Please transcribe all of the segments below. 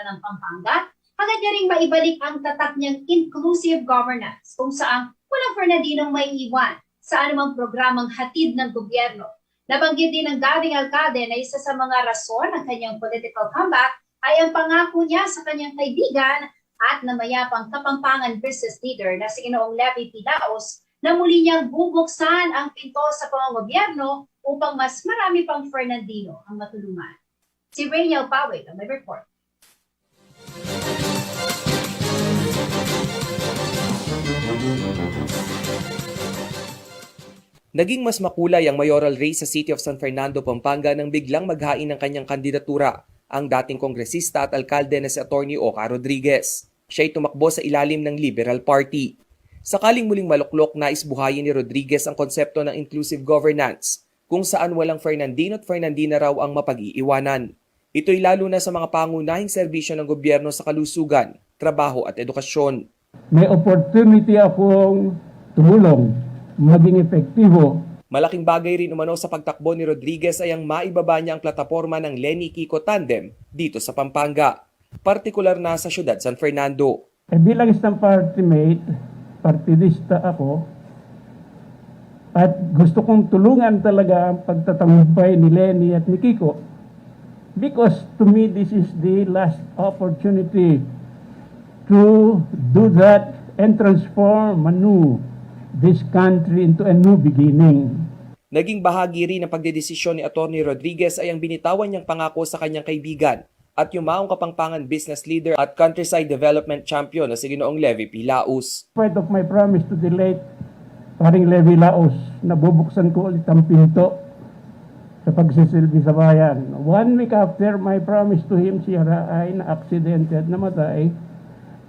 ng Pampanga, hangad niya ring maibalik ang tatak niyang inclusive governance kung saan walang Fernandinong may iwan sa anumang programang hatid ng gobyerno. Nabanggit din ng dating alkalde na isa sa mga rason ng kanyang political comeback ay ang pangako niya sa kanyang kaibigan at namayapang Kapampangan business leader na si Ginoong Levy P. Laos na muli niyang bubuksan ang pinto sa pamamagobyerno upang mas marami pang Fernandino ang matulungan. Si Rainiel Pawit ang may report. Naging mas makulay ang mayoral race sa City of San Fernando, Pampanga nang biglang maghain ng kanyang kandidatura ang dating kongresista at alkalde na si Atty. Oka Rodriguez. Siya'y tumakbo sa ilalim ng Liberal Party. Sakaling muling maluklok, nais buhayin ni Rodriguez ang konsepto ng inclusive governance kung saan walang Fernandino at Fernandina raw ang mapag-iiwanan. Ito'y lalo na sa mga pangunahing serbisyo ng gobyerno sa kalusugan, trabaho at edukasyon. May opportunity akong tumulong, maging epektibo. Malaking bagay rin umano sa pagtakbo ni Rodriguez ay ang maibaba niya ang plataporma ng Lenny Kiko Tandem dito sa Pampanga, partikular na sa siyudad San Fernando. Bilang isang party mate, partidista ako, at gusto kong tulungan talaga ang pagtatagumpay ni Lenny at ni Kiko. Because to me, this is the last opportunity to do that and transform this country into a new beginning. Naging bahagi rin ng pagdedesisyon ni Atty. Rodriguez ay ang binitawan niyang pangako sa kanyang kaibigan at yumaong Kapampangan business leader at countryside development champion na si Ginoong Levy P. Laos. Part of my promise to the late paring Levy Laos, nabubuksan ko ulit ang pinto sa pagsisilbi sa bayan. 1 week after my promise to him, siya ay na-aksidente at namatay.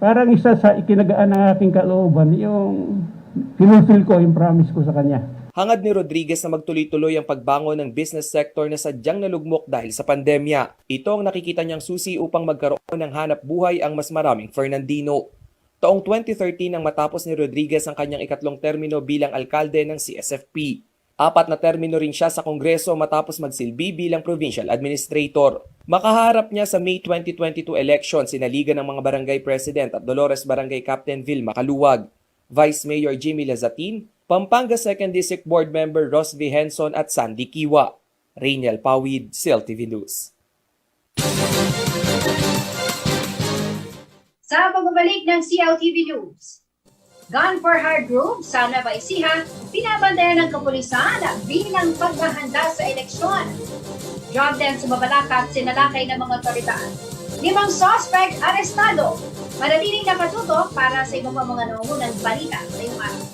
Parang isa sa ikinagaan ng aking kalooban, yung kinulfil ko yung promise ko sa kanya. Hangad ni Rodriguez na magtuloy-tuloy ang pagbangon ng business sector na sadyang nalugmok dahil sa pandemya. Ito ang nakikita niyang susi upang magkaroon ng hanap buhay ang mas maraming Fernandino. Taong 2013 nang matapos ni Rodriguez ang kanyang ikatlong termino bilang alkalde ng CSFP. 4 na termino rin siya sa Kongreso matapos magsilbi bilang provincial administrator. Makaharap niya sa May 2022 election sinaligan ng mga barangay president at Dolores Barangay Captain Vilma Kaluwag, Vice Mayor Jimmy Lazatin, Pampanga 2nd District Board Member Ross V. Henson at Sandy Kiwa. Rainiel Pawid, CLTV News. Sa pagbabalik ng CLTV News, Gun for Hire Group sa Nueva Ecija, binabantayan ng kapulisan bilang paghahanda sa eleksyon. Job din sa Mabalacat, sinalakay ng mga otoridad. 5 suspect arestado. Manatiling nakatutok para sa ibang mga nangungunang balita ngayong araw.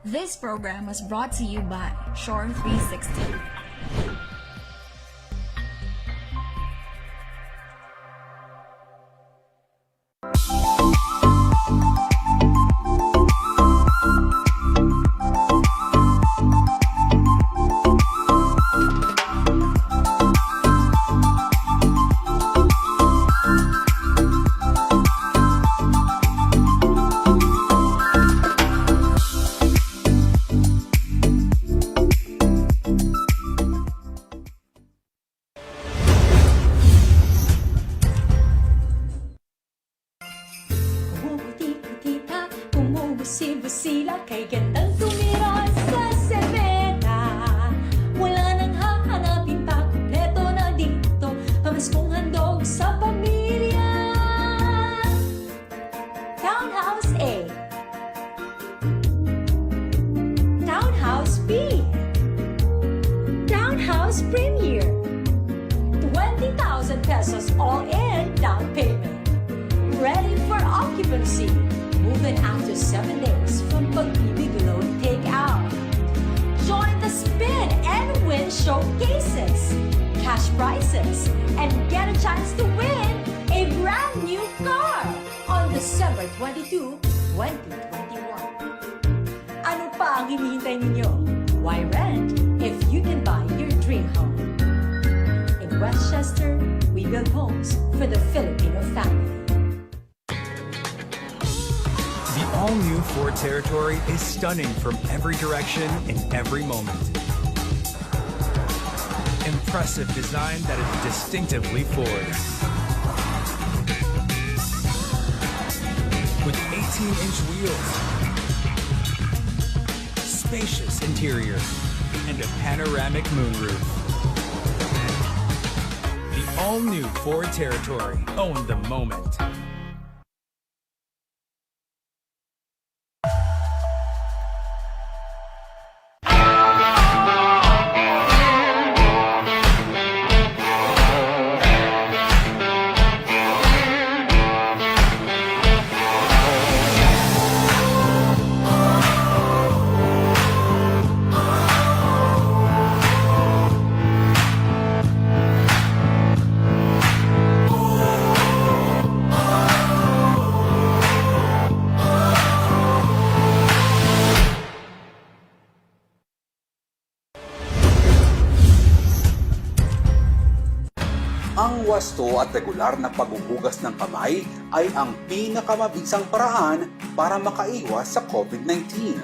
This program was brought to you by Shore 360. Busi-busila kay gandang tumira sa semena. Wala nang hahanapin pa, kumpleto na dito. Pamaskong handog sa pamilya. Townhouse A, Townhouse B, Townhouse Premier. 20,000 pesos all in down payment. Ready for occupancy. Moving after 7 days from Pag-ibig Loan Takeout. and get a chance to win a brand new car on December 22, 2021. Ano pa ang hinihintay ninyo? Why rent if you can buy your dream home? In Westchester, we build homes for the Filipino family. The all-new Ford Territory is stunning from every direction in every moment. Impressive design that is distinctively Ford. With 18-inch wheels, spacious interior, and a panoramic moonroof. The all-new Ford Territory. Own the moment. Ang wasto at regular na paghuhugas ng kamay ay ang pinakamabisang paraan para makaiwas sa COVID-19.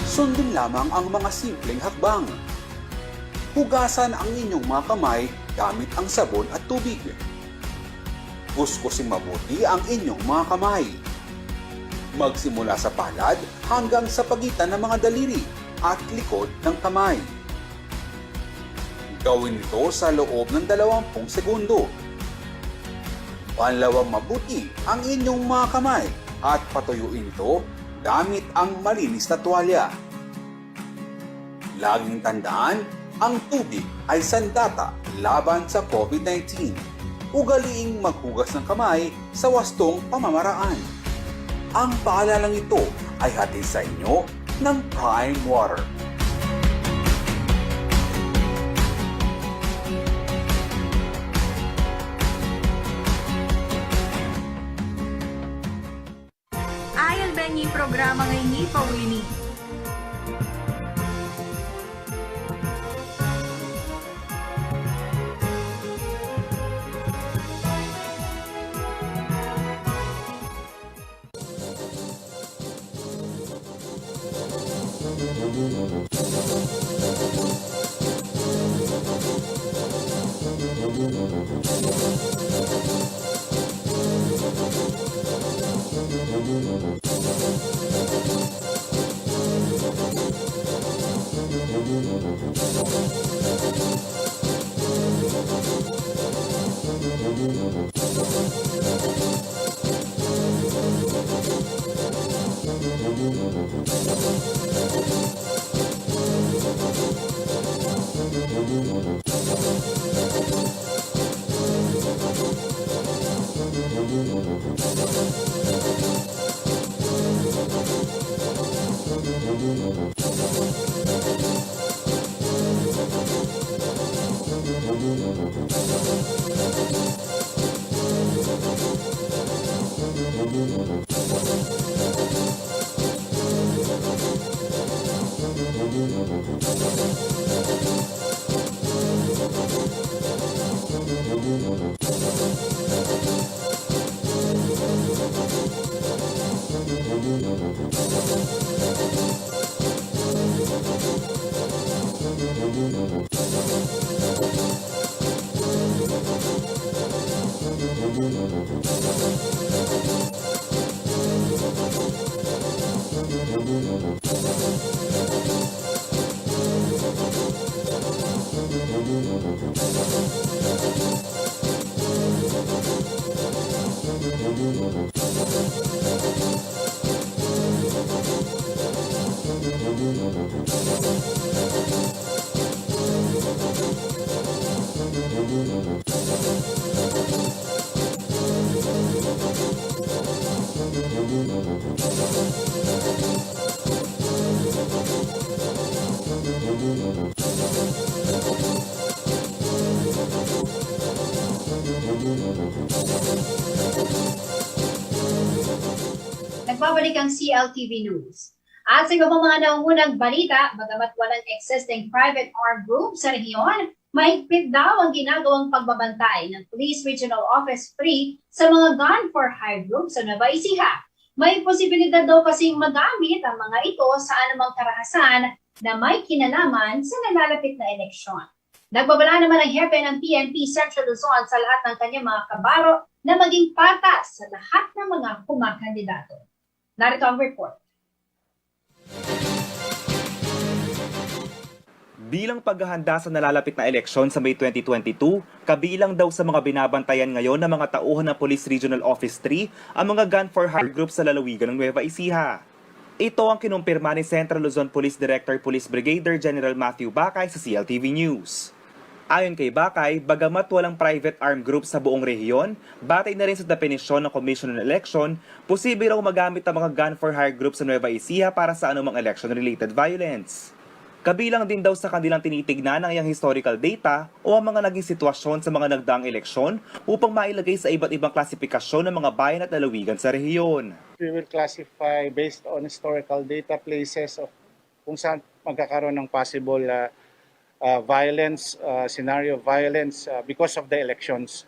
Sundin lamang ang mga simpleng hakbang. Hugasan ang inyong mga kamay gamit ang sabon at tubig. Kuskusin mabuti ang inyong mga kamay. Magsimula sa palad hanggang sa pagitan ng mga daliri at likod ng kamay. Gawin ito sa loob ng 20 segundo. Panlawang mabuti ang inyong mga kamay at patuyuin ito gamit ang malinis na tuwalya. Laging tandaan, ang tubig ay sandata laban sa COVID-19. Ugaliing maghugas ng kamay sa wastong pamamaraan. Ang paalalang ito ay hatid sa inyo ng Prime Water. Ayal bengi programa ngay ni Paulini. nagbabalik ang CLTV News. At sa iba pang mga nangungunang balita, bagamat walang existing private armed group sa rehiyon, mahigpit daw ang ginagawang pagbabantay ng Police Regional Office 3 sa mga gun for hire group sa Nueva Ecija. May posibilidad daw kasing magamit ang mga ito sa anumang karahasan na may kinalaman sa nalalapit na eleksyon. Nagbabala naman ang hepe ng PNP Central Luzon sa lahat ng kanyang mga kabaro na maging patas sa lahat ng mga kumakandidato. Narito ang report. Bilang paghahanda sa nalalapit na eleksyon sa May 2022, kabilang daw sa mga binabantayan ngayon ng mga tauhan ng Police Regional Office 3 ang mga gun for hire group sa lalawigan ng Nueva Ecija. Ito ang kinumpirma ni Central Luzon Police Director Police Brigadier General Matthew Bakay sa CLTV News. Ayon kay Bakay, bagamat walang private armed group sa buong rehiyon, batay na rin sa definisyon ng Commission on Election, posible raw magamit ang mga gun for hire group sa Nueva Ecija para sa anumang election-related violence. Kabilang din daw sa kanilang tinitignan ang iyang historical data o ang mga naging sitwasyon sa mga nagdaang eleksyon upang mailagay sa iba't ibang klasifikasyon ng mga bayan at lalawigan sa rehiyon. We will classify based on historical data places of kung saan magkakaroon ng possible violence, scenario of violence because of the elections.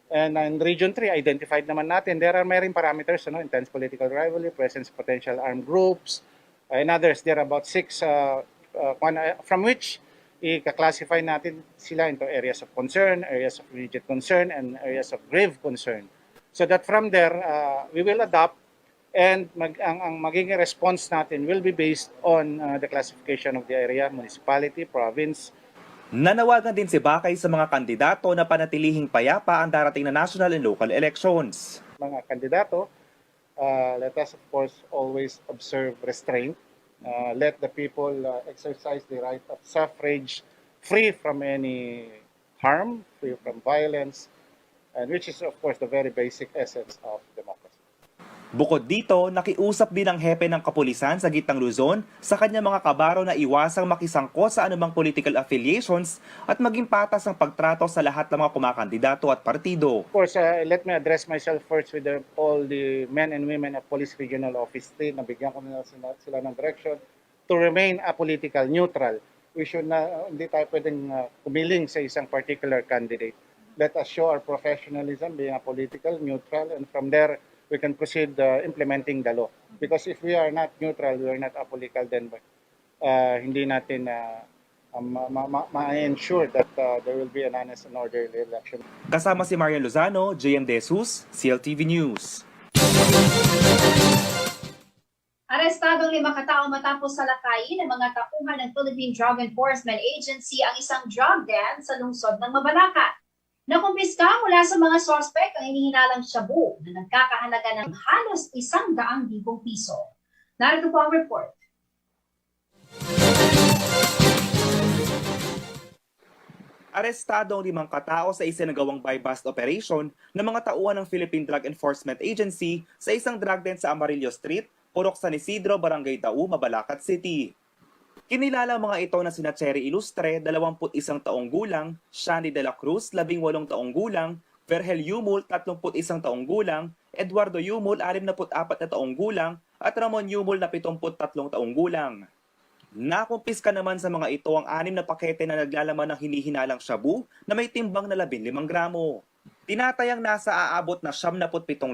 And in Region 3, identified naman natin, there are marine parameters, intense political rivalry, presence of potential armed groups, and others. There are about 6 from which i-classify natin sila into areas of concern, areas of immediate concern, and areas of grave concern. So that from there, we will adopt and ang magiging response natin will be based on the classification of the area, municipality, province. Nanawagan din si Bakay sa mga kandidato na panatilihing payapa ang darating na national and local elections. Mga kandidato, let us of course always observe restraint. Let the people exercise the right of suffrage free from any harm, free from violence, and which is of course the very basic essence of democracy. Bukod dito, nakiusap din ang hepe ng kapulisan sa Gitnang Luzon sa kanyang mga kabaro na iwasang makisangkot sa anumang political affiliations at maging patas ang pagtrato sa lahat ng mga kumakandidato at partido. Of course, let me address myself first with all the men and women of Police Regional Office 3. Nabigyan ko nila sila ng direction to remain apolitical, neutral. We should hindi tayo pwedeng kumiling sa isang particular candidate. Let us show our professionalism, being apolitical, neutral, and from there, we can proceed implementing the law. Because if we are not neutral, we are not apolitical, then hindi natin ma-ensure that there will be an honest and orderly election. Kasama si Marian Lozano, JM De Jesus, CLTV News. Arestadong 5 katao matapos salakayin ng mga tauhan ng Philippine Drug Enforcement Agency ang isang drug den sa lungsod ng Mabalacat. Nakumpiska mula sa mga sospek ang hinihinalang shabu na nagkakahalaga ng halos 100,000 piso. Narito po ang report. Arestado ang 5 katao sa isinagawang buy-bust operation ng mga tauhan ng Philippine Drug Enforcement Agency sa isang drug den sa Amarillo Street, Purok San Isidro, Barangay Dau, Mabalacat City. Kinilala ang mga ito na sina Cherry Ilustre, 21 taong gulang, Shani De La Cruz, 18 taong gulang, Vergel Yumul, 31 taong gulang, Eduardo Yumul, 64 na taong gulang, at Ramon Yumul na 73 taong gulang. Nakumpiska naman sa mga ito ang 6 na pakete na naglalaman ng hinihinalang shabu na may timbang na 15 gramo. Tinatayang nasa aabot na 77,500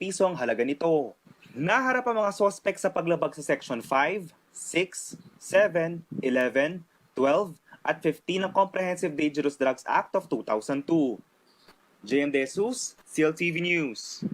piso ang halaga nito. Naharap ang mga sospek sa paglabag sa Section 5, 6, 7, 11, 12, at 15 ng Comprehensive Dangerous Drugs Act of 2002. JM De Jesus, CLTV News.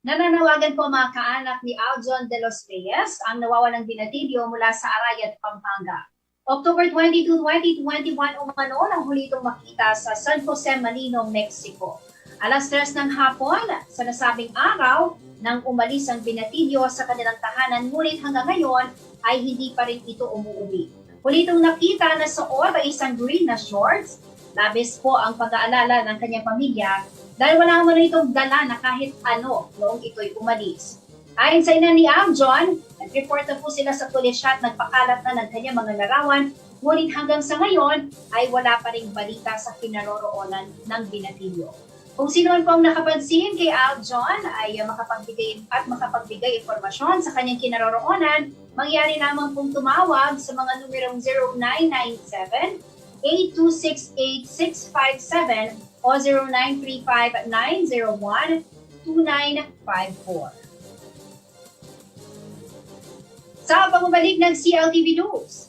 Nananawagan po mga kaanak ni Aljon de los Reyes ang nawawalang binatilyo mula sa Arayat, Pampanga. October 22, 2021 umano nang huli itong makita sa San Jose, Manino, Mexico. Alas 3 ng hapon sa nasabing araw nang umalis ang binatilyo sa kanilang tahanan, ngunit hanggang ngayon ay hindi pa rin ito umuwi. Huli itong nakita na suot ay isang green na shorts. Labis po ang pag-aalala ng kanyang pamilya dahil wala naman itong dala na kahit ano noong ito'y umalis. Ayon sa ina ni Aljon, nag-report na po sila sa pulisya at nagpakalat na ng kanyang mga larawan, ngunit hanggang sa ngayon ay wala pa ring balita sa kinaroroonan ng binatilyo. Kung sino man po ang nakapansin kay Al John ay makapagbigay informasyon sa kanyang kinaroroonan, mangyari lamang pong tumawag sa mga numerong 0997-826-8657 o 0935-901-2954. Sa pagbabalik ng CLTV News,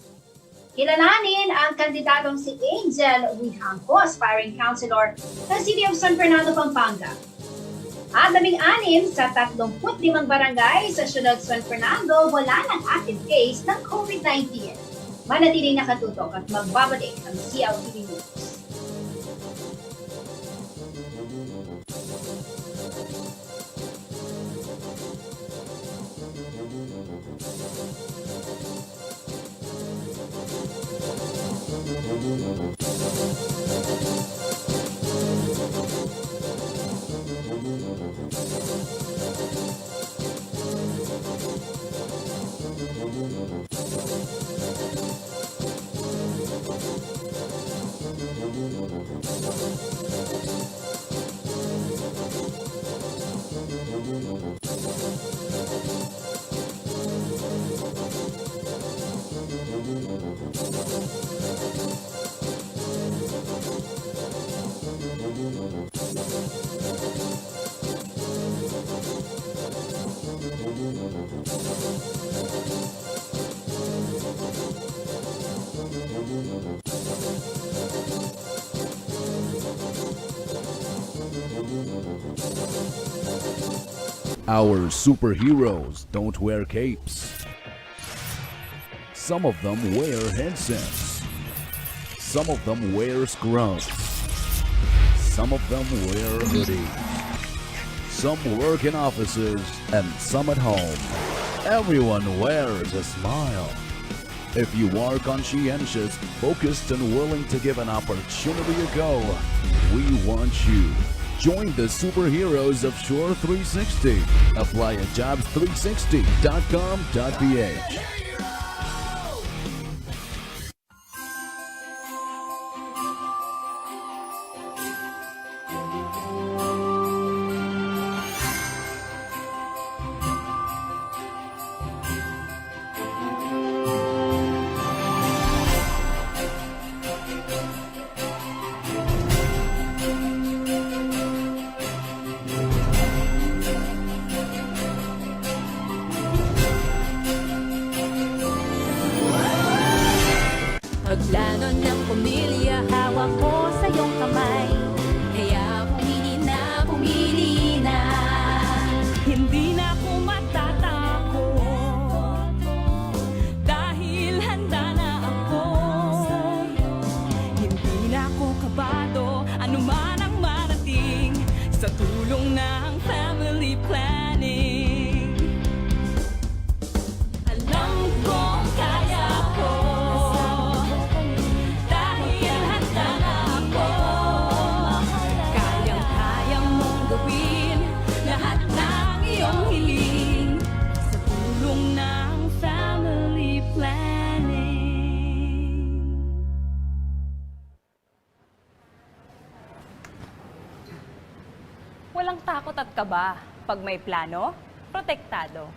kilalanin ang kandidatong si Angel Wihangco, aspiring councilor ng City of San Fernando, Pampanga. At 16 sa 35 barangay sa siyudad San Fernando wala ng active case ng COVID-19. Manatiling nakatutok at magbabalik ang CLTV News. Our superheroes don't wear capes. Some of them wear headsets. Some of them wear scrubs. Some of them wear hoodies. Some work in offices and some at home. Everyone wears a smile. If you are conscientious, focused, and willing to give an opportunity a go, we want you. Join the superheroes of Shore 360. Apply at jobs360.com.ph. Pagplano ng pamilya, hawak ko sa iyong kamay. Kaya pumili na. Hindi na ako matatakot, dahil handa na ako. Hindi na ako kabado, anuman ang marating, sa tulong ng family planning. Alam kong kaya ko, walang takot at kaba. Pag may plano, protektado.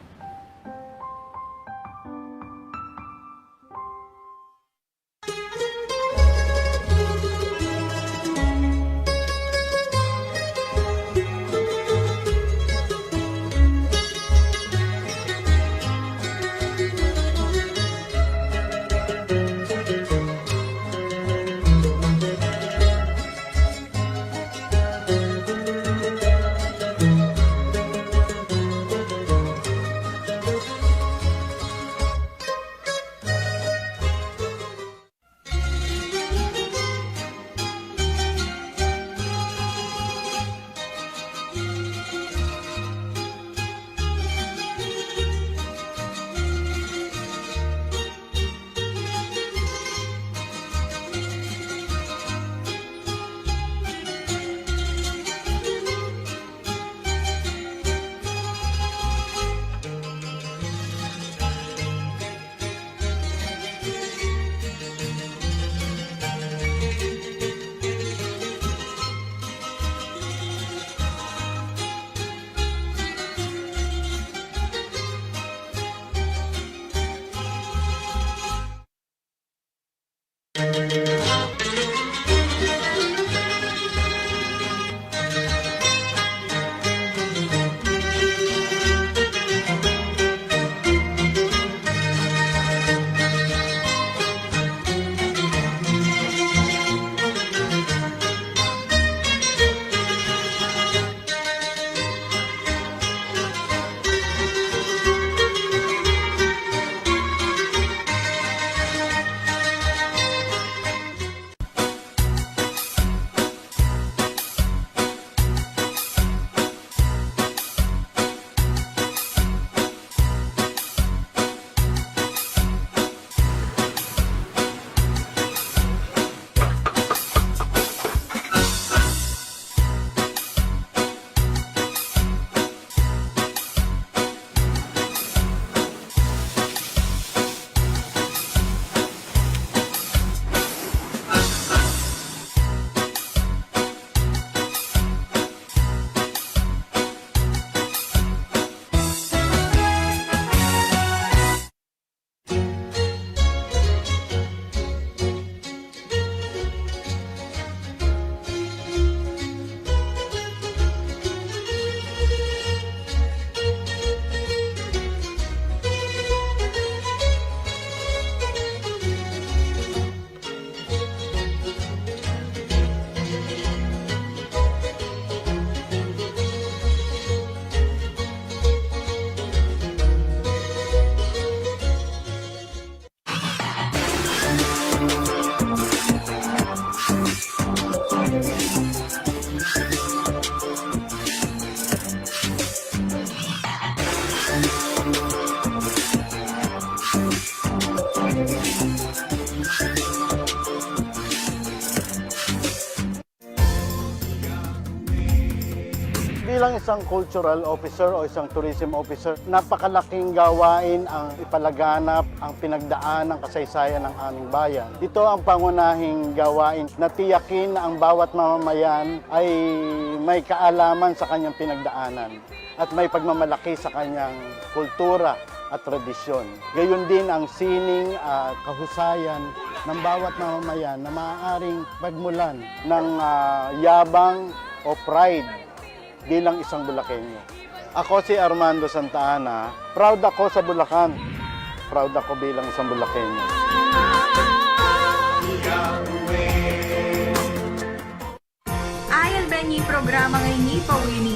isang cultural officer o isang tourism officer, napakalaking gawain ang ipalaganap ang pinagdaan ng kasaysayan ng aming bayan. Ito ang pangunahing gawain na tiyakin na ang bawat mamamayan ay may kaalaman sa kanyang pinagdaanan at may pagmamalaki sa kanyang kultura at tradisyon. Gayon din ang sining at kahusayan ng bawat mamamayan na maaaring pagmulan ng yabang o pride bilang isang Bulakenyo. Ako si Armando Santa Ana, proud ako sa Bulacan. Proud ako bilang isang Bulakenyo. Ayon ba niyo programa ngayon ni Pawini?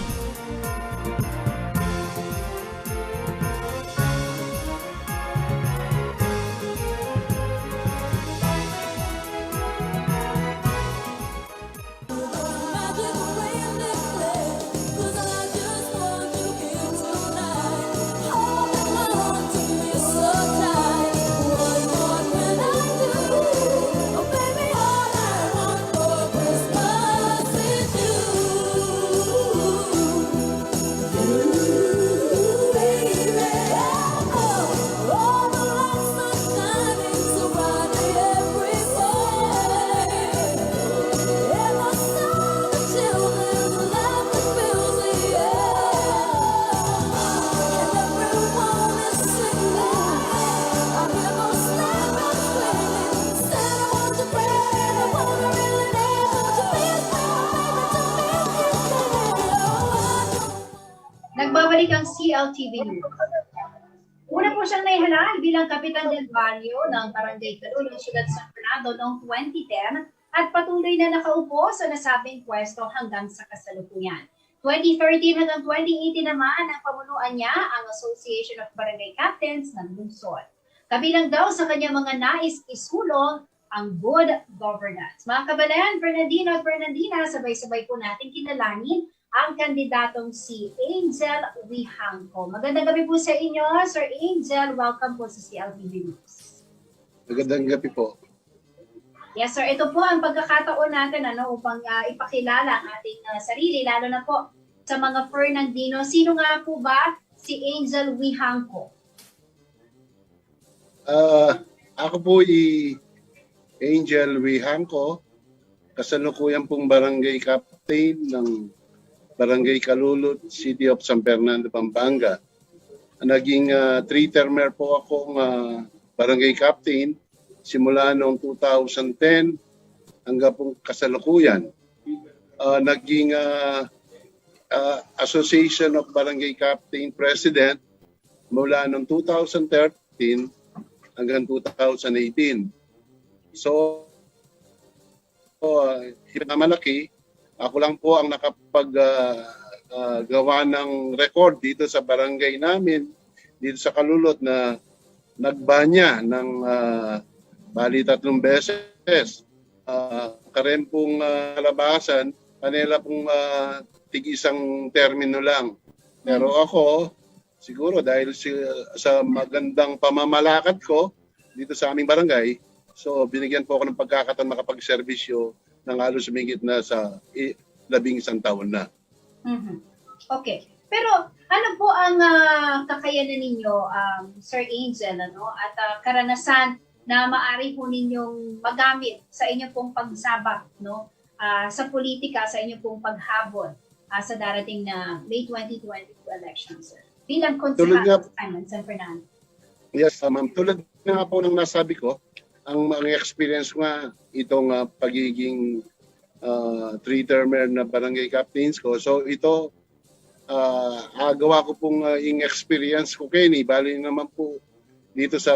Nagbabalik ang CLTV News. Una po siyang naihalal bilang Kapitan del Barrio ng Barangay Calulod, Ciudad San Fernando noong 2010 at patuloy na nakaupo sa nasabing pwesto hanggang sa kasalukuyan. 2013 hanggang 2018 naman ang pamunuan niya ang Association of Barangay Captains ng lungsod. Kabilang daw sa kanyang mga nais isulong ang good governance. Mga kabalayan, Fernandino at Fernandina, sabay-sabay po natin kinalanin ang kandidatong si Angel Wihangco. Magandang gabi po sa inyo, Sir Angel. Welcome po sa CLTV News. Magandang gabi po. Yes, sir. Ito po ang pagkakataon natin upang ipakilala ang ating sarili, lalo na po sa mga Fernandino. Sino nga po ba si Angel Wihangco? Ako po Angel Wihangco, kasalukuyan pong barangay captain ng Barangay Calulod, City of San Fernando, Pampanga. Naging 3-termer po akong barangay captain simula noong 2010 hanggang pong kasalukuyan. Naging Association of Barangay Captain President mula noong 2013 hanggang 2018. So, malaki. Ako lang po ang nakapagawa ng record dito sa barangay namin, dito sa Calulod, na nagbanya ng bali 3 beses. Karen pong kalabasan, kanila pong tig-isang termino lang. Pero ako, siguro dahil sa magandang pamamalakad ko dito sa aming barangay, so binigyan po ako ng pagkakataon makapag-servisyo ng halos humigit na sa 11 taon na. Mm-hmm. Okay. Pero ano po ang kakayanan ninyo, Sir Angel, at karanasan na maaari po ninyong magamit sa inyong pong pagsabak sa politika, sa inyong pong paghabol sa darating na May 2022 elections, sir? Bilang konsehal sa San Fernando. Yes, ma'am. Tulad nga po ng nasabi ko, ang mga experience ko nga itong pagiging 3-termer na barangay captains ko. So ito, gawa ko pong experience ko Kenny. Bali naman po dito sa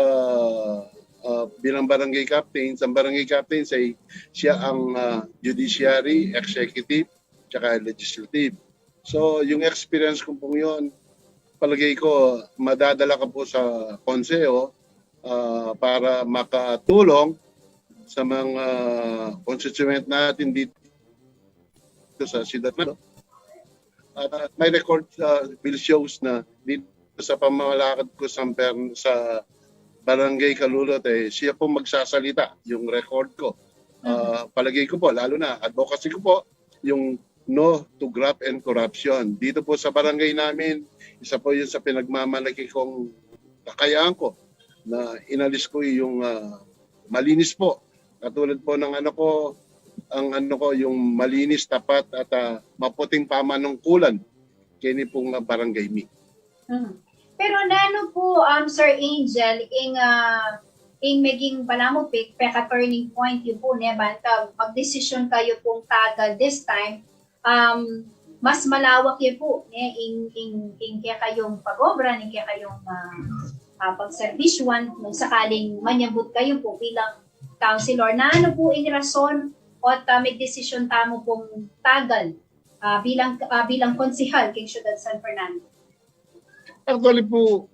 bilang barangay captains. Ang barangay captains ay siya ang judiciary, executive, tsaka legislative. So yung experience ko pong yun, palagay ko madadala ka po sa konseho para makatulong sa mga constituent natin dito sa Ciudad Mano. At my record will shows na dito sa pamamalakad ko sa Barangay Calulod, siya po magsasalita, yung record ko. Palagay ko po, lalo na advocacy ko po, yung no to graft and corruption. Dito po sa barangay namin, isa po yun sa pinagmamalaki kong kakayaan ko na inalis ko yung malinis po. Katulad po ng yung malinis, tapat at maputing pamanungkulan kini pong barangay mi. Pero nano po, Sir Angel, ing maging palamupik, peka turning point yun po, banta, magdesisyon kayo pong tagal this time, mas malawak yun po, ing kaya kayong pag-obra, ing kaya kayong pagservisyon, nung sakaling manyabot kayo po bilang councilor, na ano po ing rason at may desisyon tamo pong tagal bilang konsihal kay Ciudad San Fernando? Actually po,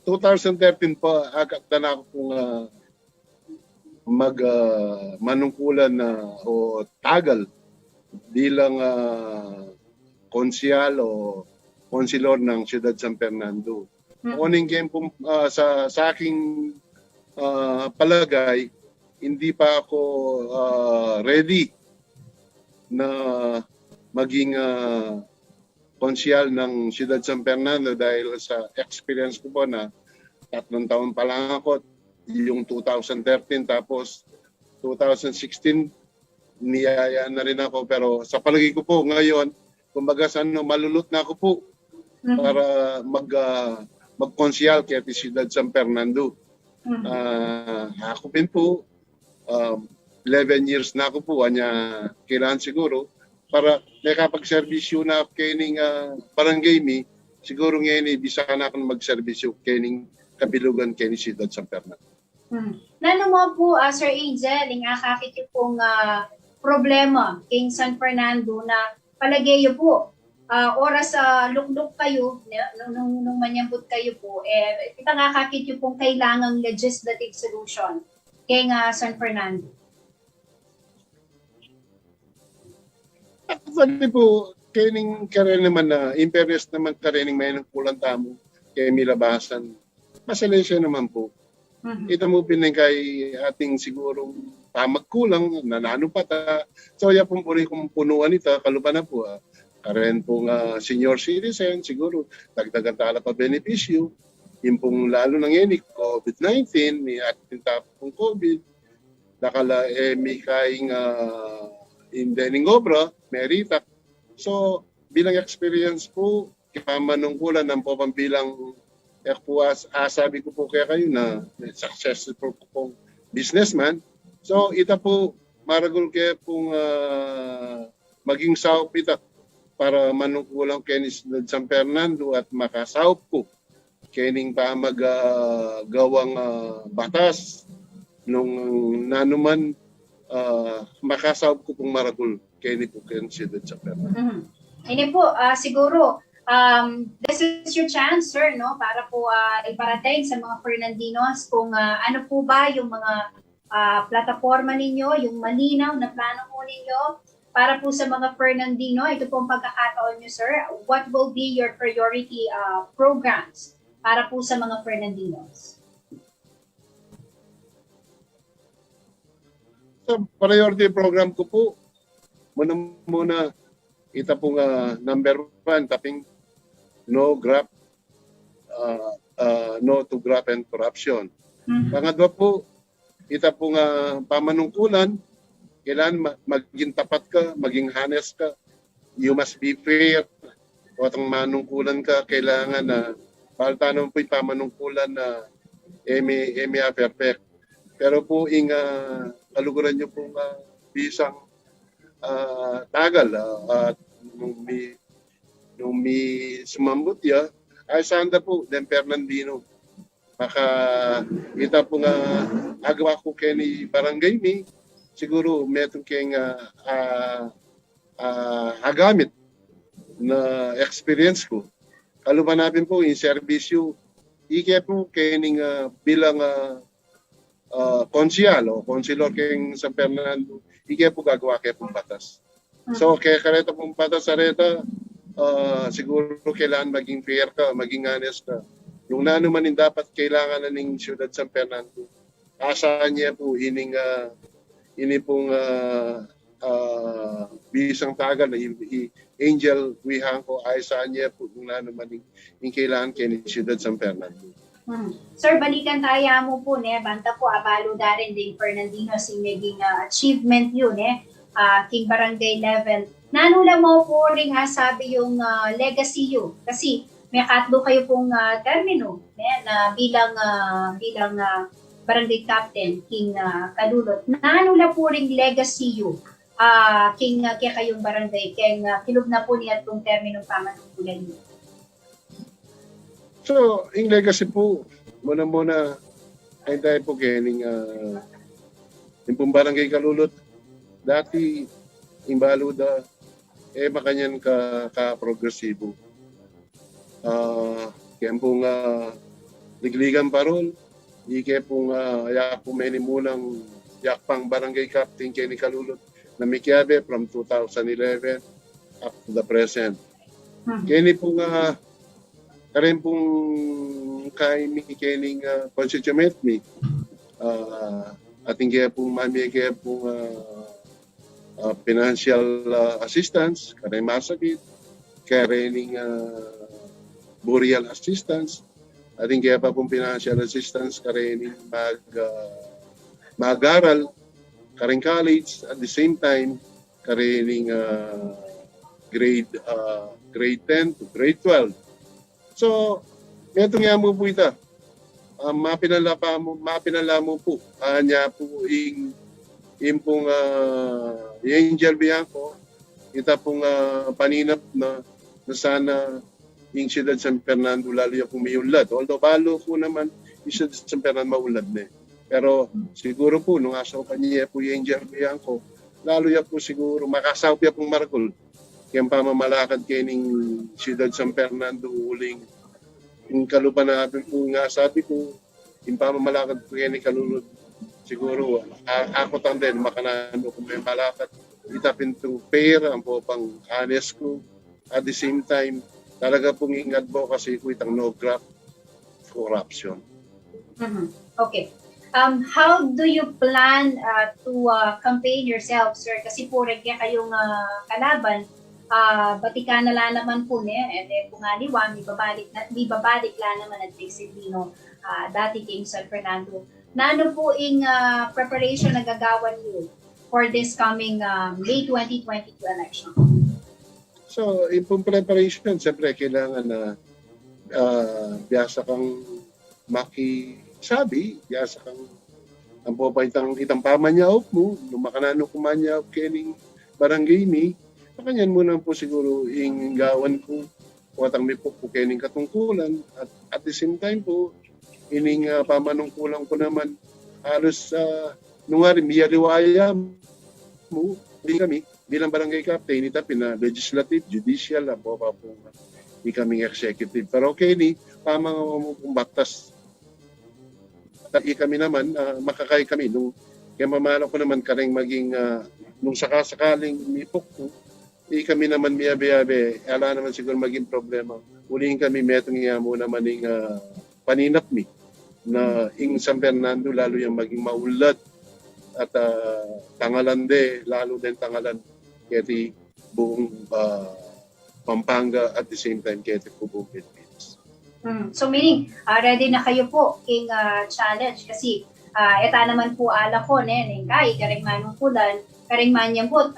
2013 po, agad na ako pong manungkulan o tagal bilang konsihal o konsilor ng Ciudad San Fernando. Oning game po sa aking palagay, hindi pa ako ready na maging konsyal ng Ciudad San Fernando dahil sa experience ko po na 3 taon pa lang ako, yung 2013 tapos 2016 niyayaan na rin ako, pero sa palagi ko po ngayon, kumbaga malulot na ako po para magkonsyal kaya ti Ciudad San Fernando. Ako din po 11 years na ako po, kailangan siguro para nakapag-servisyo na kaining barangay mi, siguro ngayon bisa na akong mag-servisyo kaining kabilugan kaining Ciudad San Fernando. Nano mo po, Sir Angel, kakakit yung pong problema kay San Fernando na palagayo po, oras lukluk kayo, nung manyambot kayo po, kita kakakit yung pong kailangang legislative solution kay San Fernando. Actually po, kaining karen naman na imperious naman karening may kulang tamo kay milabasan. Masalensya naman po. Ito mo pinay kay ating sigurong pamagkulang, nanano pa ta. So, ya pong puri kong punuan ito, kalupan na po. Karen pong senior citizen, siguro, dagdagan tala pa benepisyo. Yung pong lalo ng COVID-19, may ating tapong COVID, nakala may kaing indening obra, merita. So, bilang experience po, kamanungkulan ng po bilang sabi ko po kaya kayo na successful po pong businessman. So, ito po, maragol kaya pong maging sawp ito para manungkulang kay San Fernando at makasawp po kaining pa maggawang batas nung nanuman makasawp ko pong maragol kay ni po kay Ciudad San Fernando. Ini po, siguro, this is your chance, sir, no, para po iparating sa mga Fernandinos kung ano po ba yung mga plataforma ninyo, yung malinaw na plano po ninyo para po sa mga Fernandino. Ito po ang pagkakataon nyo, sir. What will be your priority programs para po sa mga Fernandinos? Sa priority program ko po, muna ito pong number 1, taping no to graft and corruption. Pangatlo po, ito pong pamanungkulan, kailangan maging tapat ka, maging honest ka, you must be fair. O atang manungkulan ka, kailangan na palta naman po yung pamanungkulan na perfect. Pero po, kaluguran nyo po bisang tagal at nung may sumambot ya, ay sanda po, den Fernandino. Maka ita po nga agawa ko kay ni barangay mi, siguro metong kay hagamit na experience ko. Kaluban natin po, in servisyo, ike po kay ning bilang konsyal o konsilor kay San Fernando, ike po gagawa kay pong batas. So, kaya kareta pong batas sa reta, siguro kailangan maging fair ka, maging honest ka. Yung nanuman dapat kailangan na ng Ciudad San Fernando. Asahan niya po ini pong bisang tagal na Angel Wihangko ay sa niya po kung na naman yung kailangan kay Ciudad San Fernando. Sir, balikan tayo mo po, banta po, abalo da rin din Fernandino sing maging achievement yun, king barangay level. Nanula mo po rin sabi yung legacy yun, kasi may katlo kayo pong termino na bilang barangay captain, king Kalulot. Nanula po rin legacy yun, king kaya kayong barangay, kaya kilog na po niya itong termino pamanungkulan yun. So, yung legacy po, muna ay tayo po kaning yung pong barangay Kalulot. Dati, yung baluda, makanyan ka-progresibo. Kaya pong ligligan parol, kaya pong yak po menimunang yak pang barangay captain kaya ni Kalulot na Mikiabe from 2011 up to the present. Kaya ni pong karin pong kay Mikening constituent mi ating kaya pong mami kaya pong financial assistance karin masakit karin burial assistance ating kaya pa pong financial assistance karin mag-aral karin college at the same time karin grade 10 to grade 12. So, metong nga mo po ito. Mapinala mo po. Anya po yung pong Angel Bianco, ita pong paninap na sana yung Ciudad San Fernando lalo yung pumiulad. Although balo po naman yung Ciudad San Fernando maulad na. Pero siguro po, nung asaw pa niya po yung Angel Bianco, lalo yan po siguro makasaw pa pong Marcol. Kaya pamamalakad kayo ng Ciudad San Fernando uling yung kalupan natin po nga sabi ko yung pamamalakad ko kayo ni Kalulot siguro ako tang din makanano kung may malakad itapin to pera ang po pang honest ko at the same time talaga pong advocacy ko itang no graft corruption. Okay. How do you plan to campaign yourself, sir? Kasi po rin kayong kalaban, batika na lang naman po kung aliwa, may babalik lang naman at Silvino, dati King San Fernando. Nano po yung preparation na gagawan niyo for this coming May 2022 election? So, yung preparation, siyempre kailangan na biyasa kang makisabi, biyasa kang ang po pa itang pamanyaop mo, nung makanano kumanyaop kening barangay mi, makanyan mo na po siguro yung gawan ko, watang may po kening katungkulan, at the same time po, ining pamanungkulan ko naman, halos nung nga rin, miyariwaya mo, hindi kami, bilang barangay captain, itapin na legislative, judicial, po pa po, hindi kaming executive. Pero okay ni, pamang batas, kami naman, makakay kami. Kaya mamalo ko naman karing maging, nung sakasakaling mipok ko, kami naman miyabe-yabe, ala naman siguro maging problema. Ulihin kami, metong iya mo naman yung paninap mi, na ing San Fernando, lalo yung maging maulad, at Tangalande, lalo din Tangalan, kaya buong Pampanga, at the same time, kaya buong Philippines. So meaning, ready na kayo po king challenge kasi eta naman po ala ko kay karing manungkulan karing manyan po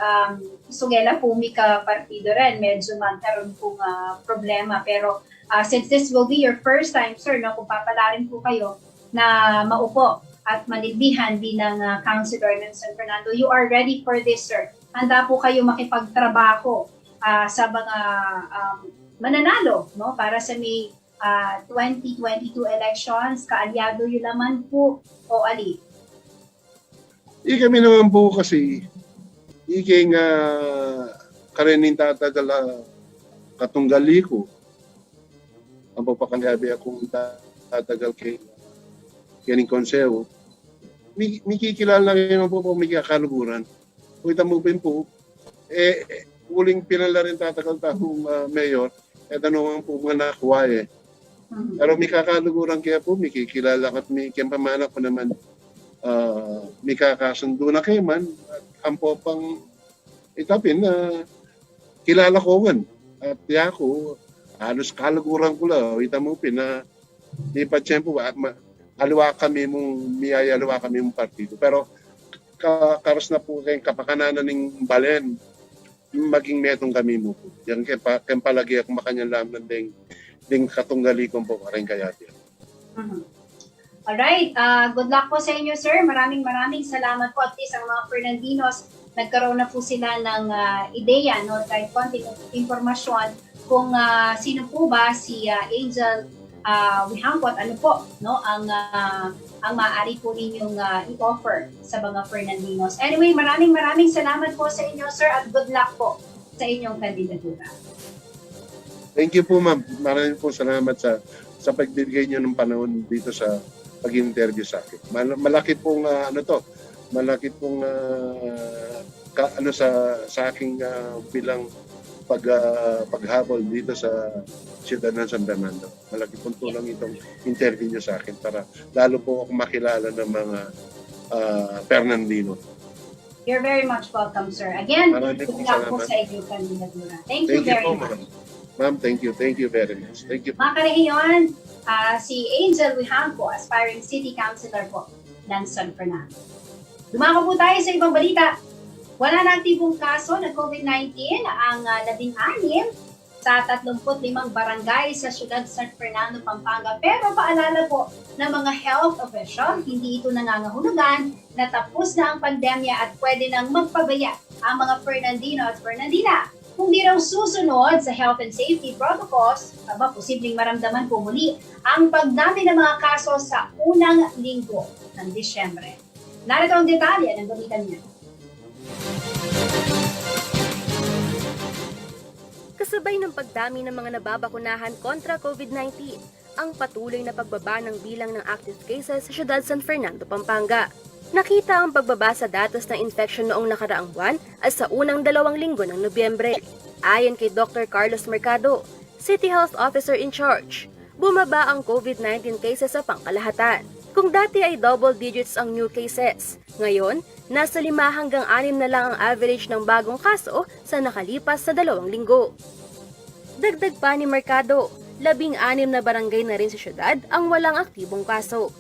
sugela po mi ka partido rin medyo magkaroon pong problema pero since this will be your first time sir kung papalarin po kayo na maupo at manilbihan bilang councilor ng San Fernando, you are ready for this sir. Handa po kayo makipagtrabaho sa mga mananalo para sa may 2022 elections, kaalyado yun naman po o ali? Kami naman po kasi iking karenin tatagala katunggali ko. Ang papakangabi akong tatagal kay kining konseho. Mikikilala na rin po may kakaluguran. Kung itamupin po, uling pinala rin tatagal tahong mayor, naman po mga nakuha Pero may kakaluguran kaya po, may kikilala at may kempamana ko naman may kakasundo na kayo man. At ang po pang Itapin na kilala ko man. At ako, halos kalaguran ko lang. Itamupin na di pa tiyempo, aliwa kami mong partido. Pero karos na po kayong kapakananan ng balen, maging metong kami mo po. Yan kaya palagi ako makanyang lamnan ding katunggali kong po karing kaya din. Alright, good luck po sa inyo, sir. Maraming salamat po. At least ang mga Fernandinos, nagkaroon na po sila ng ideya, no, kahit konting impormasyon kung sino po ba si Angel Wihangco at ano po, no, ang maaari po ninyong i-offer sa mga Fernandinos. Anyway, maraming salamat po sa inyo, sir, at good luck po sa inyong kandidatura. Thank you po, ma'am. Maraming po salamat sa pagbibigay niyo ng panahon dito sa pag-interview sa akin. Malaki pong malaki pong sa aking bilang paghabol dito sa siyudad ng San Fernando. Malaki pong tulong itong interview niyo sa akin para lalo po ako makilala ng mga Fernandino. You're very much welcome, sir. Again, Maraming good luck po salamat. sa inyong kandidatura. Thank you very po, much. Ma'am, thank you very much. Thank you. Mga karehiyon, si Angel Wihangco, aspiring city councilor po ng San Fernando. Dumako po tayo sa ibang balita. Wala na aktibong kaso ng COVID-19 ang 16 sa 35 barangay sa siyudad San Fernando, Pampanga. Pero paalala po ng mga health official, hindi ito nangangahulugan na tapos na ang pandemya at pwede nang magpabaya ang mga Fernandino at Fernandina. Kung di raw susunod sa health and safety protocols, posibleng maramdaman po muli ang pagdami ng mga kaso sa unang linggo ng Disyembre. Narito ang detalye ng balitan niya. Kasabay ng pagdami ng mga nababakunahan kontra COVID-19, ang patuloy na pagbaba ng bilang ng active cases sa siyudad San Fernando, Pampanga. Nakita ang pagbaba sa datos ng infection noong nakaraang buwan at sa unang 2 linggo ng Nobyembre. Ayon kay Dr. Carlos Mercado, City Health Officer in Charge, bumaba ang COVID-19 cases sa pangkalahatan. Kung dati ay double digits ang new cases, ngayon, nasa 5 hanggang 6 na lang ang average ng bagong kaso sa nakalipas sa 2 linggo. Dagdag pa ni Mercado, 16 na barangay na rin sa syudad ang walang aktibong kaso.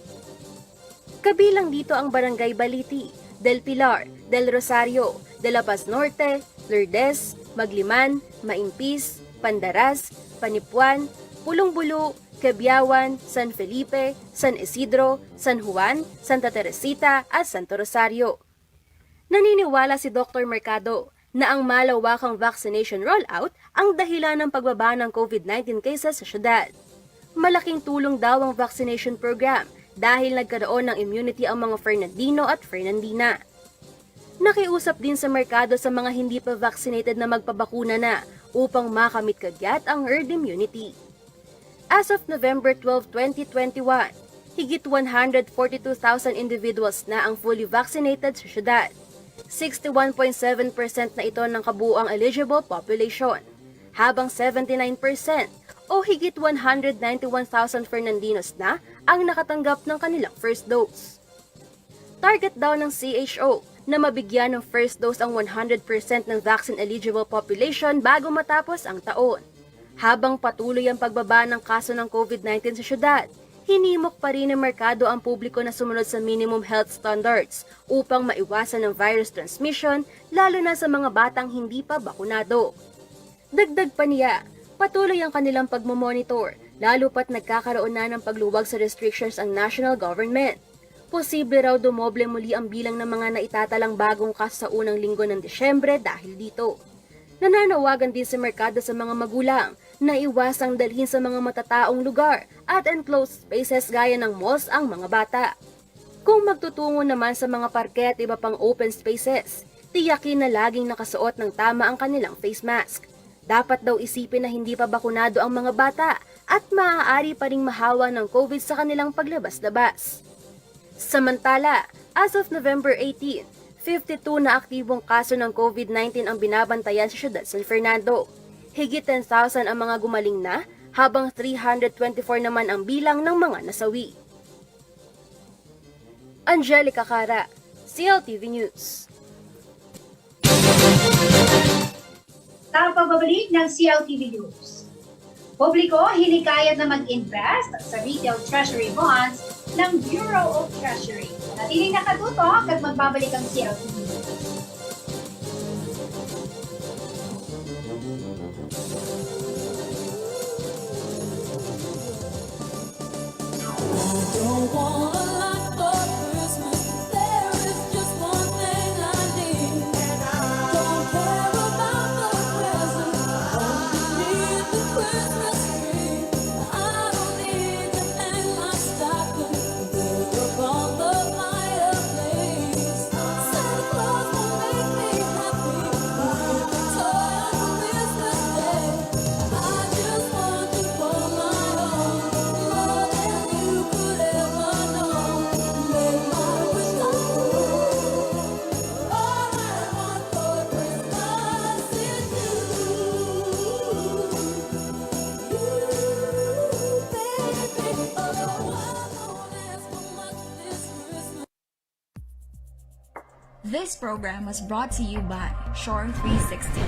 Kabilang dito ang Barangay Baliti, Del Pilar, Del Rosario, De La Paz Norte, Lourdes, Magliman, Maimpis, Pandaras, Panipuan, Pulong-Bulu, Cabiawan, San Felipe, San Isidro, San Juan, Santa Teresita at Santo Rosario. Naniniwala si Dr. Mercado na ang malawakang vaccination rollout ang dahilan ng pagbaba ng COVID-19 cases sa syudad. Malaking tulong daw ang vaccination program dahil nagkaroon ng immunity ang mga Fernandino at Fernandina. Nakiusap din sa Mercado sa mga hindi pa vaccinated na magpabakuna na upang makamit kagyat ang herd immunity. As of November 12, 2021, higit 142,000 individuals na ang fully vaccinated sa syudad. 61.7% na ito ng kabuuang eligible population, habang 79% o higit 191,000 Fernandinos na ang nakatanggap ng kanilang first dose. Target daw ng CHO na mabigyan ng first dose ang 100% ng vaccine-eligible population bago matapos ang taon. Habang patuloy ang pagbaba ng kaso ng COVID-19 sa syudad, hinimok pa rin ng Mercado ang publiko na sumunod sa minimum health standards upang maiwasan ang virus transmission lalo na sa mga batang hindi pa bakunado. Dagdag pa niya, patuloy ang kanilang pagmamonitor, lalo pat nagkakaroon na ng pagluwag sa restrictions ang national government. Posible raw dumoble muli ang bilang ng mga naitatalang bagong kaso sa unang linggo ng Disyembre dahil dito. Nananawagan din si Mercado sa mga magulang na iwasang dalhin sa mga matataong lugar at enclosed spaces gaya ng malls ang mga bata. Kung magtutungo naman sa mga parke at iba pang open spaces, tiyakin na laging nakasuot ng tama ang kanilang face mask. Dapat daw isipin na hindi pa bakunado ang mga bata at maaari pa ring mahawa ng COVID sa kanilang paglabas-labas. Samantala, as of November 18, 52 na aktibong kaso ng COVID-19 ang binabantayan sa siyudad San Fernando. Higit 10,000 ang mga gumaling na, habang 324 naman ang bilang ng mga nasawi. Angelica Cara, CLTV News. sa pagbabalik ng CLTV News. Publiko hinikayat na mag-invest sa retail treasury bonds ng Bureau of Treasury. Natiling nakatutok at magbabalik ang CLTV News. Don't want a lot for Christmas. There is just one thing I need. Don't care about the presents underneath the Christmas tree. I don't need to hang my stocking there above the fireplace. Santa Claus will make me happy with a toy on Christmas Day. I just want you for my own, more than you could ever know. Make my wish come true. All I want for Christmas is you. You, baby. Oh, I don't ask for much this Christmas. This program was brought to you by Shore 360.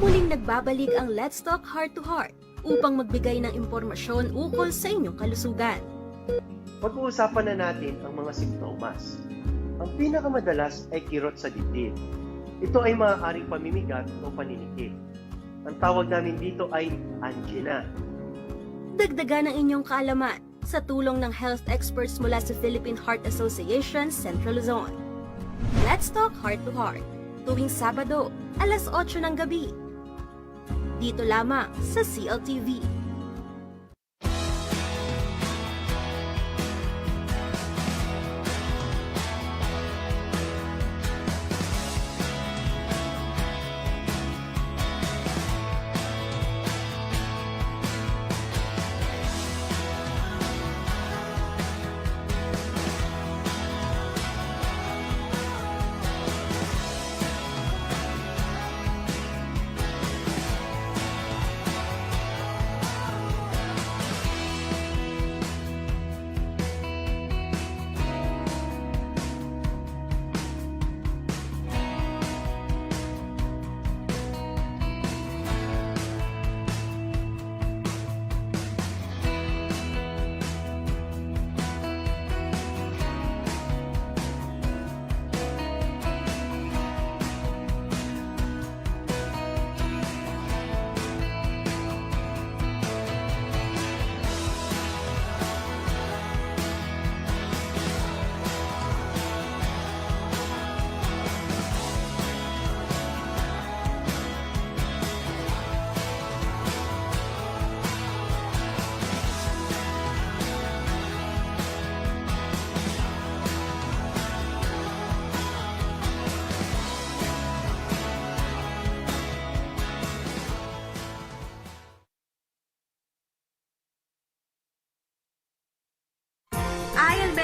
Muling nagbabalik ang Let's Talk Heart to Heart upang magbigay ng impormasyon ukol sa inyong kalusugan. Pag-uusapan na natin ang mga simptomas. Ang pinakamadalas ay kirot sa dibdib. Ito ay maaaring pamimigat o paninikip. Ang tawag namin dito ay angina. Dagdagan ang inyong kaalaman sa tulong ng health experts mula sa Philippine Heart Association Central Luzon. Let's Talk Heart to Heart, tuwing Sabado, alas 8 ng gabi. Dito lamang sa CLTV.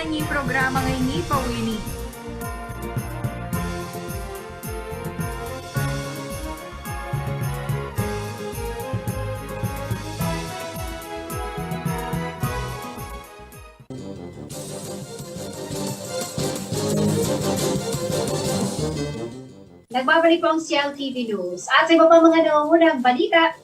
ni programa ngay ni Pawini. Nagbabalik po ang CLTV News. At sa iba pang mga nangungunang balita,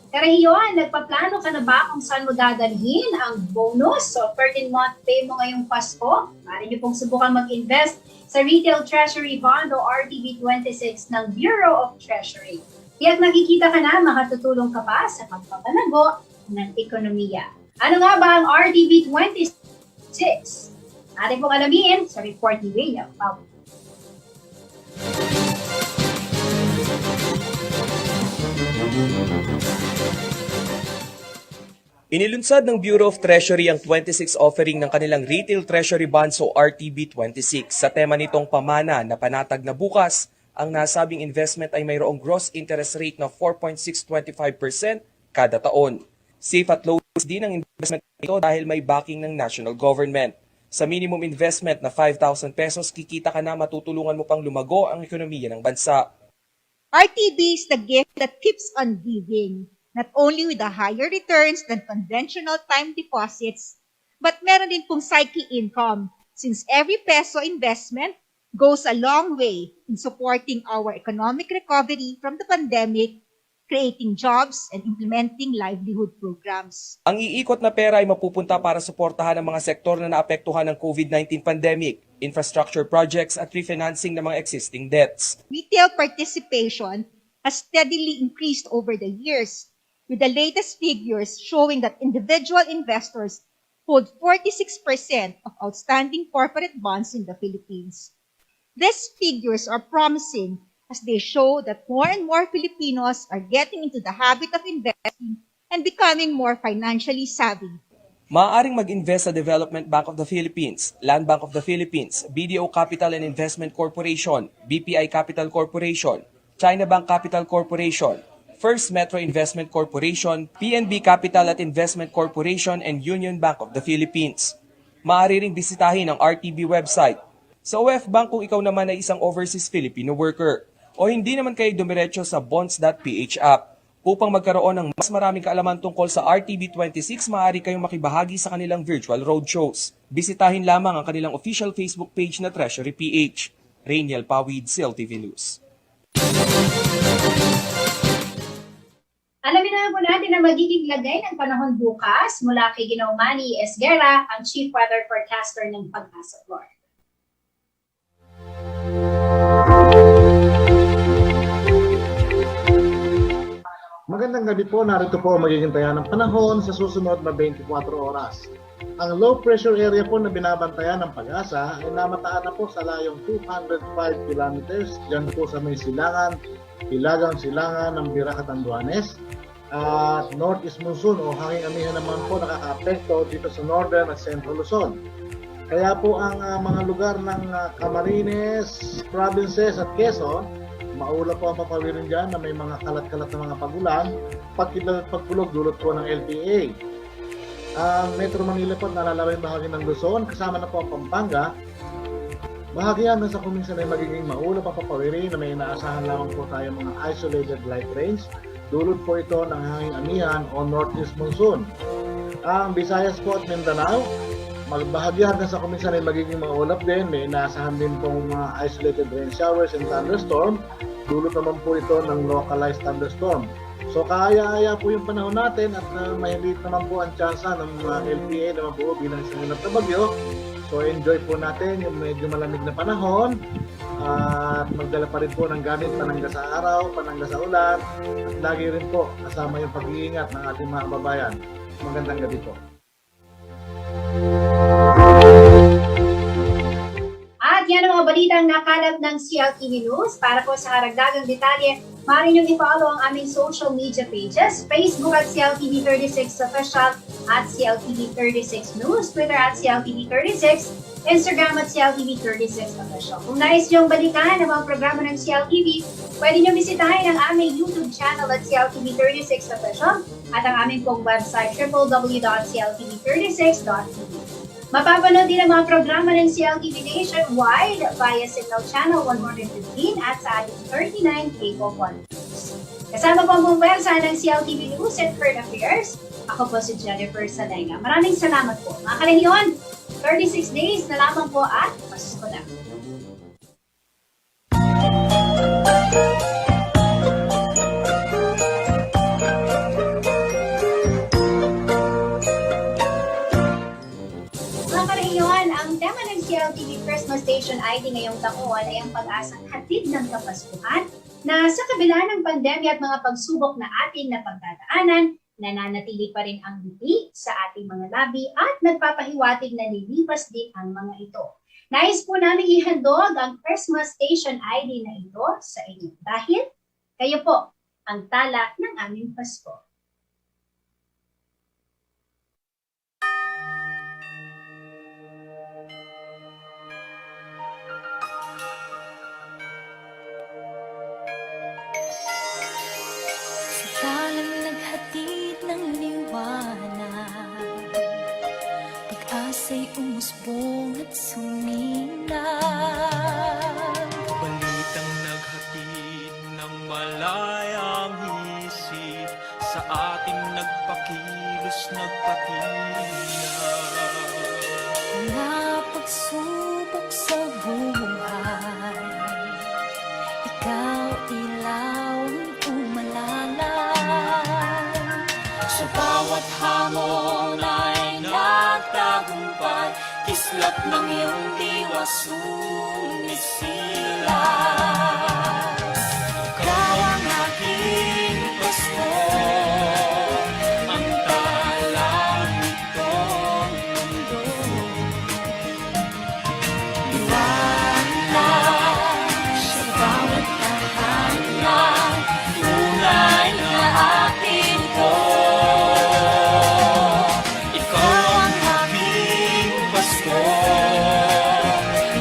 Karahiyon, nagpaplano ka na ba kung saan mo dadalhin ang bonus o 13-month pay mo ngayong Pasko? Maaari niyo pong subukan mag-invest sa Retail Treasury Bond o RTB26 ng Bureau of Treasury. Tiyak nakikita ka na, makatutulong ka pa sa pagpapalago ng ekonomiya. Ano nga ba ang RTB26? Ating pong alamin sa report ni William Pau. Inilunsad ng Bureau of Treasury ang 26 offering ng kanilang Retail Treasury Bonds o RTB26. Sa tema nitong pamana na panatag na bukas, ang nasabing investment ay mayroong gross interest rate na 4.625% kada taon. Safe at low risk din ang investment ito dahil may backing ng national government. Sa minimum investment na 5,000 pesos, kikita ka na matutulungan mo pang lumago ang ekonomiya ng bansa. RTB is the gift that keeps on giving. Not only with the higher returns than conventional time deposits, but meron din pong psyche income since every peso investment goes a long way in supporting our economic recovery from the pandemic, creating jobs, and implementing livelihood programs. Ang iikot na pera ay mapupunta para suportahan ang mga sektor na naapektuhan ng COVID-19 pandemic, infrastructure projects at refinancing ng mga existing debts. Retail participation has steadily increased over the years, with the latest figures showing that individual investors hold 46% of outstanding corporate bonds in the Philippines. These figures are promising as they show that more and more Filipinos are getting into the habit of investing and becoming more financially savvy. Maaaring mag-invest sa Development Bank of the Philippines, Land Bank of the Philippines, BDO Capital and Investment Corporation, BPI Capital Corporation, China Bank Capital Corporation, First Metro Investment Corporation, PNB Capital at Investment Corporation, and Union Bank of the Philippines. Maaari ring bisitahin ang RTB website. Sa OF Bank kung ikaw naman ay isang overseas Filipino worker o hindi naman kayo dumiretso sa bonds.ph app. Upang magkaroon ng mas maraming kaalaman tungkol sa RTB26, maaari kayong makibahagi sa kanilang virtual roadshows. Bisitahin lamang ang kanilang official Facebook page na Treasury PH. Rainiel Pawid, CLTV News. Alamin na po natin ang magiging lagay ng panahon bukas mula kay Ginoong Manny Esguera, ang Chief Weather Forecaster ng Pag-asa Florida. Magandang gabi po, narito po ang magiging taya ng panahon sa susunod na 24 oras. Ang low pressure area po na binabantayan ng Pag-asa ay namataan na po sa layong 205 kilometers dyan po sa may silangan, hilagang silangan ng Birac at Anduanes. At northeast monsoon o hanging amihan naman po nakaka-apekto dito sa northern at central Luzon. Kaya po ang mga lugar ng Camarines, provinces at Quezon, maula po ang papawirin dyan na may mga kalat-kalat na mga pagulan, pagkilala at pagkulog dulot po ng LPA. Ang Metro Manila po nalalaway bahagi ng Luzon, kasama na po ang Pampanga. Bahagi yan sa kuminsan ay magiging maula pa papawirin na may inaasahan lamang po tayo mga isolated light rains. Dulot po ito ng hanging amihan o northeast monsoon. Ang Visayas po at Mindanao, magbahagi hanggang sa kuminsan ay magiging maulap din. May inaasahan din pong mga isolated rain showers and thunderstorm. Dulot naman po ito ng localized thunderstorm. So kaya-aya po yung panahon natin at mahilit naman po ang tsansa ng mga LPA na mabuo bilang isang inap na bagyo. So enjoy po natin yung medyo malamig na panahon at magdala pa rin po ng gamit panangga sa araw, panangga sa ulan at lagi rin po kasama yung pag-iingat ng ating mga kababayan. Magandang gabi po. At yan ang mga balitang nakalap ng CLTV News. Para po sa karagdagang detalye, maaari niyong i-follow ang aming social media pages, Facebook at CLTV36 Official at CLTV36 News, Twitter at CLTV36, Instagram at CLTV36 Official. Kung nais niyong balikan ang mga programa ng CLTV, pwede niyong bisitahin ang aming YouTube channel at CLTV36 Official at ang aming pong website www.cltv36.tv. Mapapanood din ang mga programa ng CLTV nationwide via Signal Channel 115 at sa ating 39 cable bundles. Kasama po ang buong pwersa ng CLTV News and Current Affairs. Ako po si Jennifer Salenga. Maraming salamat po. Mga kalahiyon, 36 days na lamang po at Pasko na. Mga kalahiyon, ang tema ng CLTV Christmas Station ID ngayong taon ay ang pag-asang hatid ng Kapaskuhan na sa kabila ng pandemya at mga pagsubok na ating napagdadaanan, nananatili pa rin ang ngiti sa ating mga labi at nagpapahiwatig na nilipas din ang mga ito. Nais po namin ihandog ang Christmas Station ID na ito sa inyo dahil kayo po ang tala ng aming Pasko. Talang naghatid ng liwanag, pag-asa'y umusbong at sumilang. Balitang naghatid ng malayang isip, sa ating nagpakilos, nagpatinag. Mga pagsubok sa buhay, ikaw ilaw umalalang. Sa bawat hamon ay nagtagumpay, kislap ng iyong diwa sumisilang. Ikaw ang aking Pasko, ang talang nitong mundo. Liwanag sa bawat tahanan, tunay na atin ito. Ikaw ang aking Pasko,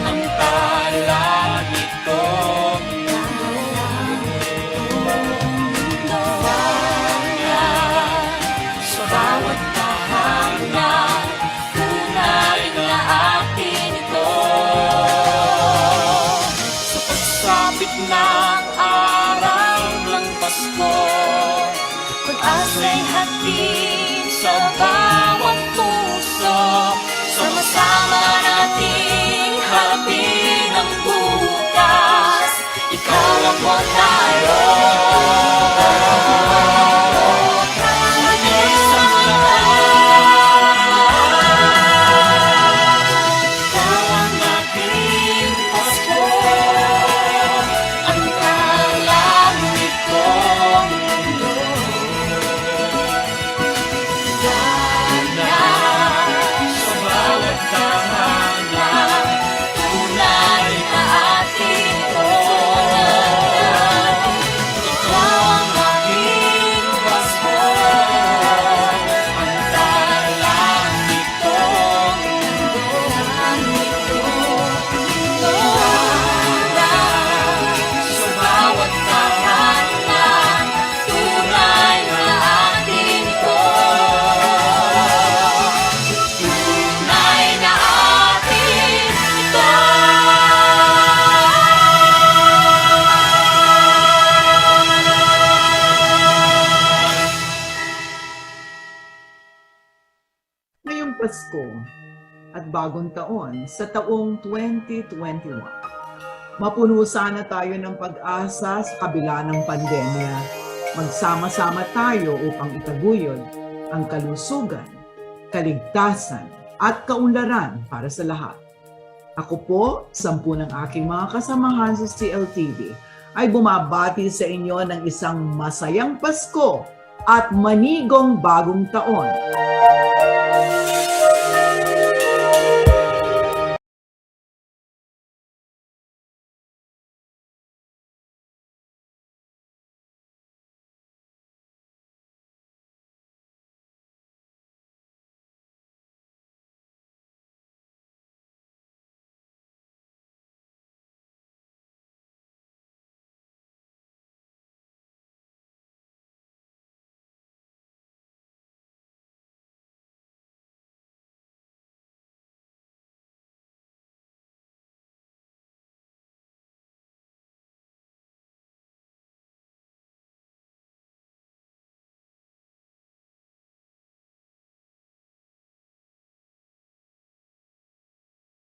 ang talang nitong mundo. Sa bawat tahanan, tunay na atin ito. Sa pagsapit ng araw ng Pasko, pag-asa'y hatid sa bawat puso. Sama-sama nating harapin ang bukas. Ikaw ang mo tayo. Ikaw ang ating Pasko, ang talang nitong mundo. Sa bawat tahanan, tunay na ating ito. Ikaw ang aking Pasko, ang talang nitong mundo. Sa bawat tahanan, tunay na ating ito. Tunay na atin ito. Ngayong Pasko at bagong taon sa taong 2021, mapuno sana tayo ng pag-asa sa kabila ng pandemya. Magsama-sama tayo upang itaguyod ang kalusugan, kaligtasan at kaunlaran para sa lahat. Ako po, 10 ng aking mga kasamahan sa CLTV ay bumabati sa inyo ng isang masayang Pasko at manigong bagong taon.